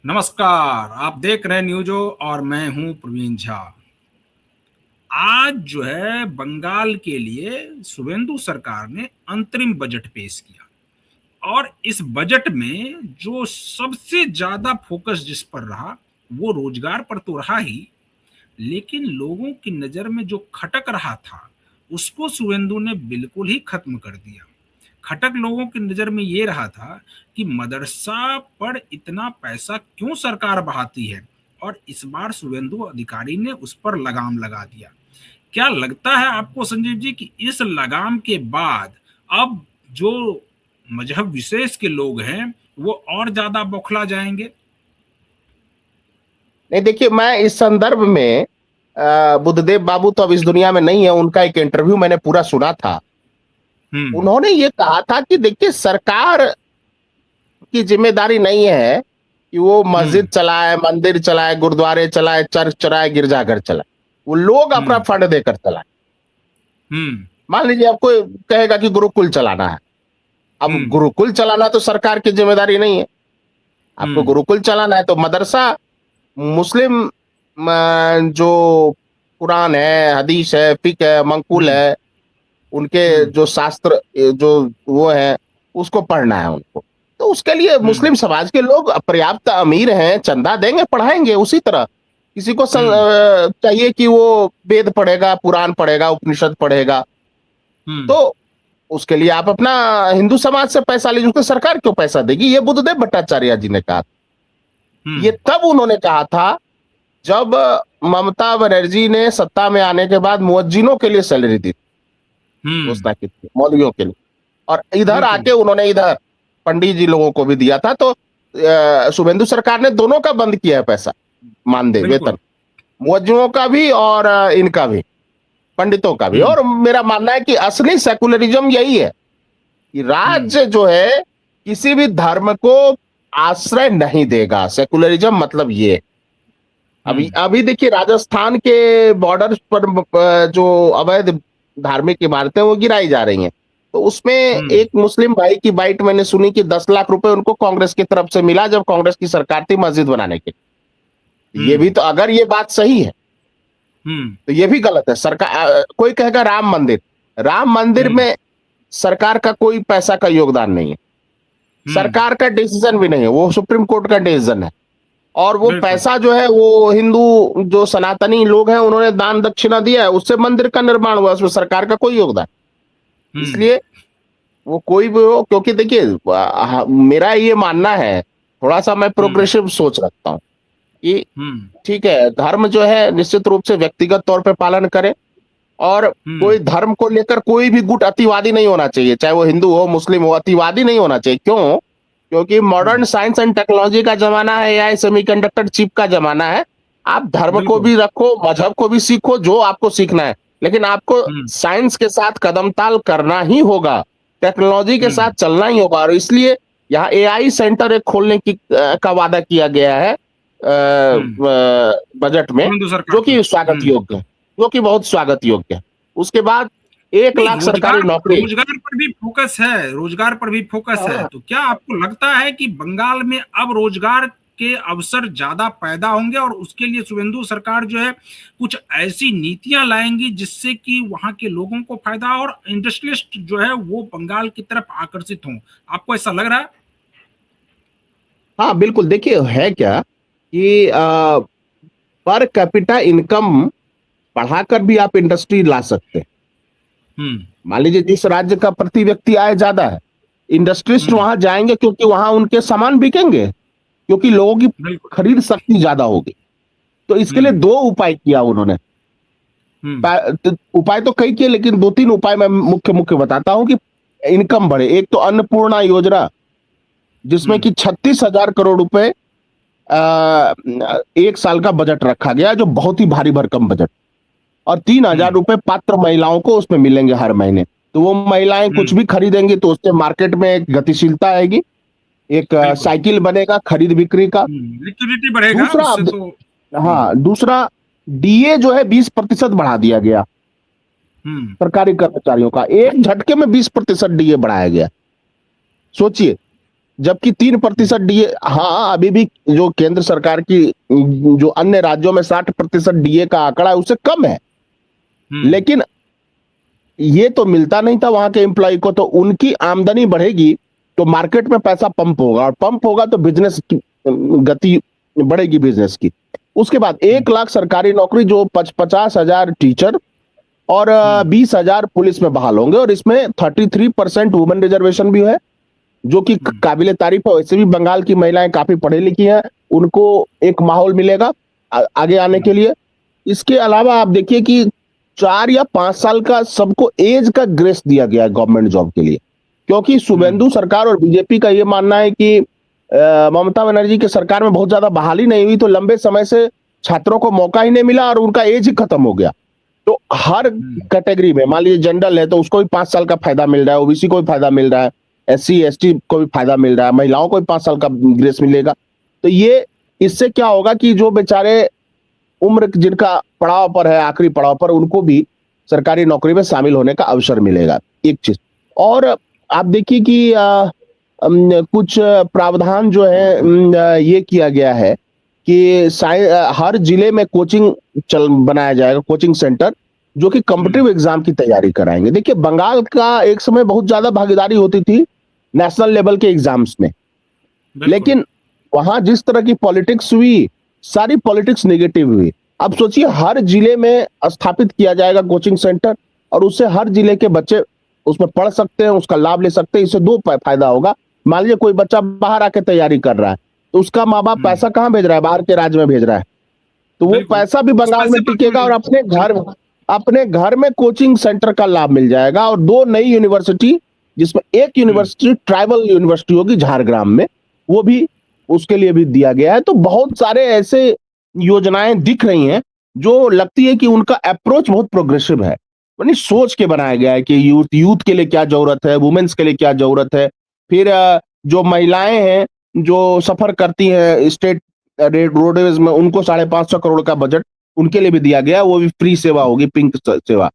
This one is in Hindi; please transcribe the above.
नमस्कार। आप देख रहे हैं न्यूजो और मैं हूं प्रवीण झा। आज जो है बंगाल के लिए शुभेंदु सरकार ने अंतरिम बजट पेश किया और इस बजट में जो सबसे ज्यादा फोकस जिस पर रहा वो रोजगार पर तो रहा ही, लेकिन लोगों की नजर में जो खटक रहा था उसको शुभेंदु ने बिल्कुल ही खत्म कर दिया। खटक लोगों की नजर में ये रहा था कि मदरसा पर इतना पैसा क्यों सरकार बहाती है, और इस बार शुभेंदु अधिकारी ने उस पर लगाम लगा दिया। क्या लगता है आपको संजीव जी कि इस लगाम के बाद अब जो मजहब विशेष के लोग हैं वो और ज्यादा बौखला जाएंगे? नहीं, देखिए, मैं इस संदर्भ में बुद्धदेव बाबू तो अब इस दुनिया में नहीं है। उनका एक इंटरव्यू मैंने पूरा सुना था। हम्म। उन्होंने ये कहा था कि देखिए, सरकार की जिम्मेदारी नहीं है कि वो मस्जिद हम्म। चलाए, मंदिर चलाए, गुरुद्वारे चलाए, चर्च चलाए, गिरजाघर चलाए। वो लोग अपना हम्म। फंड देकर चलाए। हम्म। मान लीजिए आपको कहेगा कि गुरुकुल चलाना है। अब हम्म। गुरुकुल चलाना तो सरकार की जिम्मेदारी नहीं है। आपको हम्म। गुरुकुल चलाना है तो मदरसा, मुस्लिम जो कुरान है, हदीस है, फिक है, मंकूल हम्म। है, उनके हम्म। जो शास्त्र जो वो है, उसको पढ़ना है उनको। तो उसके लिए हम्म। मुस्लिम समाज के लोग पर्याप्त अमीर हैं, चंदा देंगे, पढ़ाएंगे। उसी तरह किसी को हम्म। चाहिए कि वो वेद पढ़ेगा, पुराण पढ़ेगा, उपनिषद पढ़ेगा, हम्म। तो उसके लिए आप अपना हिंदू समाज से पैसा लीजिए। उसको सरकार क्यों पैसा देगी? ये बुद्धदेव भट्टाचार्य जी ने कहा। ये हम्म। तब उन्होंने कहा था जब ममता बनर्जी ने सत्ता में आने के बाद मुअज्जिनों के लिए सैलरी दी, हम्म। घोषणा की थी, मौलवियों के लिए। और इधर बिल्कुल। आके उन्होंने इधर पंडित जी लोगों को भी दिया था। तो शुभेंदु सरकार ने दोनों का बंद किया है पैसा, मानदेय, बिल्कुल। वेतन, मुअज्जिनों का भी और इनका भी, पंडितों का भी। हम्म। और मेरा मानना है कि असली सेकुलरिज्म यही है कि हम्म। राज्य जो है किसी भी धर्म को आश्रय नहीं देगा। सेकुलरिज्म मतलब ये। अभी हम्म। अभी देखिए, राजस्थान के बॉर्डर पर जो अवैध धार्मिक इमारतें वो गिराई जा रही हैं। तो उसमें हम्म। एक मुस्लिम भाई की बाइट मैंने सुनी कि 10 लाख रुपए उनको कांग्रेस की तरफ से मिला जब कांग्रेस की सरकार थी मस्जिद बनाने के लिए। ये भी हम्म। तो, अगर ये बात सही है हम्म। तो ये भी गलत है। सरकार, कोई कहेगा राम मंदिर, राम मंदिर हम्म। में सरकार का कोई पैसा का योगदान नहीं है, हम्म। सरकार का डिसीजन भी नहीं है, वो सुप्रीम कोर्ट का डिसीजन है। और वो बिल्कुल। पैसा जो है वो हिंदू जो सनातनी लोग हैं उन्होंने दान दक्षिणा दिया है, उससे मंदिर का निर्माण हुआ, उसमें सरकार का कोई योगदान। हम्म। इसलिए वो कोई भी हो, क्योंकि देखिए, मेरा ये मानना है, थोड़ा सा मैं हम्म। प्रोग्रेसिव सोच रखता हूँ कि हम्म। ठीक है, धर्म जो है निश्चित रूप से व्यक्तिगत तौर पे पालन करे। और हम्म। कोई धर्म को लेकर कोई भी गुट अतिवादी नहीं होना चाहिए, चाहे वो हिंदू हो, मुस्लिम हो, अतिवादी नहीं होना चाहिए। क्यों? क्योंकि modern hmm. Science and technology का जमाना है, या सेमीकंडक्टर चिप का जमाना है। आप धर्म को बिल्कुल। भी रखो, मजहब को भी सीखो, जो आपको सीखना है, लेकिन आपको हम्म। साइंस के साथ कदम ताल करना ही होगा, टेक्नोलॉजी के साथ हम्म। चलना ही होगा। और इसलिए यहाँ एआई सेंटर एक खोलने की का वादा किया गया है हम्म। बजट में, हिंदू सरकार जो को। कि स्वागत हम्म। योग्य है, जो कि बहुत स्वागत योग्य है। उसके बाद एक नहीं, लाख सरकारी नौकरी। रोजगार पर भी फोकस है, रोजगार पर भी फोकस है। हाँ, तो क्या आपको लगता है कि बंगाल में अब रोजगार के अवसर ज्यादा पैदा होंगे और उसके लिए शुभेंदु सरकार जो है कुछ ऐसी नीतियां लाएंगी जिससे कि वहां के लोगों को फायदा और इंडस्ट्रियलिस्ट जो है वो बंगाल की तरफ आकर्षित हों? आपको ऐसा लग रहा है? हाँ, बिल्कुल। देखिए, है क्या कि पर कैपिटा इनकम बढ़ाकर भी आप इंडस्ट्री ला सकते हैं। हम्म। मान लीजिए जिस राज्य का प्रति व्यक्ति आय ज्यादा है, इंडस्ट्रिस्ट हम्म। वहां जाएंगे, क्योंकि वहां उनके सामान बिकेंगे, क्योंकि लोगों की बिल्कुल। खरीद शक्ति ज्यादा होगी। तो इसके लिए हम्म। दो उपाय किया उन्होंने। हम्म। उपाय तो कई किए, लेकिन दो तीन उपाय मैं मुख्य मुख्य बताता हूं कि इनकम बढ़े। एक तो अन्नपूर्णा योजना, जिसमें हम्म। कि 36,000 करोड़ रुपए एक साल का बजट रखा गया, जो बहुत ही भारी भरकम बजट। और 3,000 हम्म। रुपए पात्र महिलाओं को उसमें मिलेंगे हर महीने। तो वो महिलाएं कुछ हम्म। भी खरीदेंगी तो उससे मार्केट में एक गतिशीलता आएगी, एक बिल्कुल। साइकिल बनेगा खरीद बिक्री का। लिक्विडिटी बढ़ेगा दूसरा, उससे तो। हाँ, दूसरा, डीए जो है 20% बढ़ा दिया गया हम्म। सरकारी कर्मचारियों का। एक झटके में 20% डीए बढ़ाया गया। सोचिए, जबकि 3% डीए, हाँ अभी भी जो केंद्र सरकार की जो अन्य राज्यों में 60% डीए का आंकड़ा है उससे कम है, लेकिन ये तो मिलता नहीं था वहां के एम्प्लॉय को। तो उनकी आमदनी बढ़ेगी तो मार्केट में पैसा पंप होगा, और पंप होगा तो बिजनेस की गति बढ़ेगी बिजनेस की। उसके बाद 1 लाख सरकारी नौकरी, जो 50,000 टीचर और 20,000 पुलिस में बहाल होंगे, और इसमें 33% वुमेन रिजर्वेशन भी है, जो कि काबिले तारीफ है। वैसे भी बंगाल की महिलाएं काफी पढ़ी लिखी हैं, उनको एक माहौल मिलेगा आगे आने के लिए। इसके अलावा आप देखिए कि 4 या 5 साल का सबको एज का ग्रेस दिया गया है गवर्नमेंट जॉब के लिए, क्योंकि शुभेंदु सरकार और बीजेपी का यह मानना है कि ममता बनर्जी की सरकार में बहुत ज्यादा बहाली नहीं हुई, तो लंबे समय से छात्रों को मौका ही नहीं मिला और उनका एज ही खत्म हो गया। तो हर कैटेगरी में, मान लीजिए जनरल है तो उसको भी 5 साल का फायदा मिल रहा है, ओबीसी को भी फायदा मिल रहा है, SC ST को भी फायदा मिल रहा है, महिलाओं को भी 5 साल का ग्रेस मिलेगा। तो ये इससे क्या होगा कि जो बेचारे उम्र जिनका पड़ाव पर है, आखिरी पड़ाव पर, उनको भी सरकारी नौकरी में शामिल होने का अवसर मिलेगा, एक चीज। और आप देखिए कि कुछ प्रावधान जो है ये किया गया है कि हर जिले में कोचिंग बनाया जाएगा, कोचिंग सेंटर, जो कि कॉम्पिटिटिव एग्जाम की तैयारी कराएंगे। देखिए बंगाल का एक समय बहुत ज्यादा भागीदारी होती थी नेशनल लेवल के एग्जाम्स में, लेकिन वहां जिस तरह की पॉलिटिक्स हुई, सारी पॉलिटिक्स नेगेटिव हुई। अब सोचिए हर जिले में स्थापित किया जाएगा कोचिंग सेंटर, और उससे हर जिले के बच्चे उसमें पढ़ सकते हैं, उसका लाभ ले सकते हैं। इससे दो फायदा होगा। मान लीजिए कोई बच्चा बाहर आके तैयारी कर रहा है, तो उसका माँ बाप पैसा कहाँ भेज रहा है, बाहर के राज्य में भेज रहा है, तो वो पैसा भी बंगाल में टिकेगा और अपने घर में कोचिंग सेंटर का लाभ मिल जाएगा। और 2 नई यूनिवर्सिटी, जिसमें एक यूनिवर्सिटी ट्राइबल यूनिवर्सिटी होगी झारग्राम में, वो भी उसके लिए भी दिया गया है। तो बहुत सारे ऐसे योजनाएं दिख रही हैं जो लगती है कि उनका अप्रोच बहुत प्रोग्रेसिव है, यानी सोच के बनाया गया है कि यूथ के लिए क्या जरूरत है, वुमेन्स के लिए क्या जरूरत है। फिर जो महिलाएं हैं जो सफर करती हैं स्टेट रोडवेज में, उनको 550 करोड़ का बजट उनके लिए भी दिया गया, वो भी फ्री सेवा होगी, पिंक सेवा।